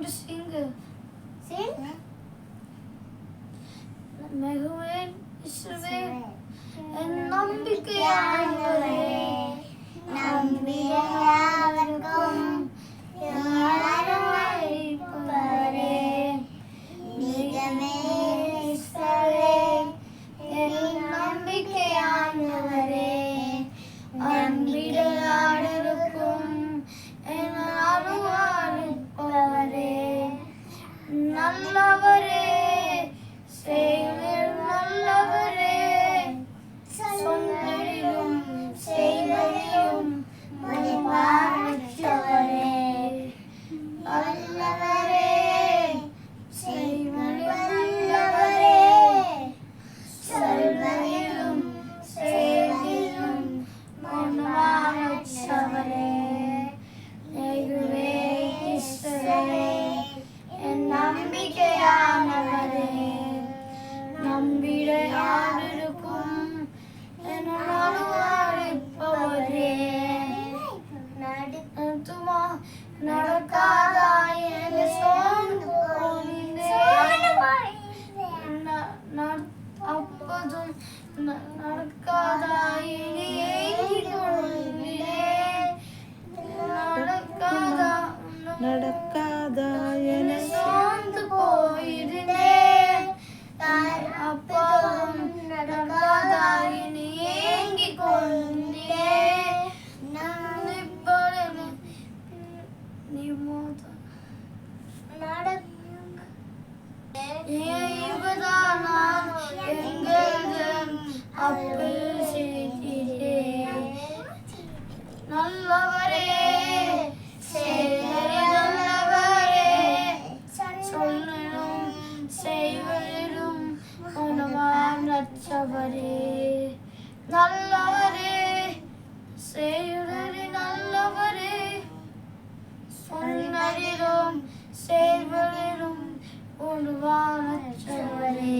to sing. Sing. மெகுவேல் இஸ்ரவேல் என் நம்பிக்கையானவரே, நம்பியாவர்க்கும் யாரவரே மிகமே இஸ்ரவேல் என் நம்பிக்கையானவரே, அன்பிடாடிருக்கும் என் அருள்வாளிப்பவரே, நல்லவரே செய்வீர் நல்லவரே, சொன்னதிலும் செய்வதிலும் மதிப்பானவரே, நல்லவரே செய்வதிலும் நல்லவரே, சொல்வதிலும் செய்வதிலும் மதிப்பானவரே, மெகுவே இஸ்ரவேல் என் நம்பிக்கையானவரே, நம்பிக்கையாயிருக்கும் என் அருள்வாளிப்பவரே, நடக்காதா என்று சோர்ந்து போனீரே, அப்போதும் நடக்காதா இனி ஏங்கிக் கொண்டீரே, நடக்காதா என சோர்ந்து போயிருந்தேன், அப்போதும் நடக்காதா இனி ஏங்கிக் கொண்டீரே, நீ நல்லவரே செய்வரே, நல்லவரே சொல்லும் செய்வதிலும் உணவானவரே, நல்லவரே செய்வரே, நல்லவரே சொன்னதிலும் செய்வதிலும் உணவானவரே.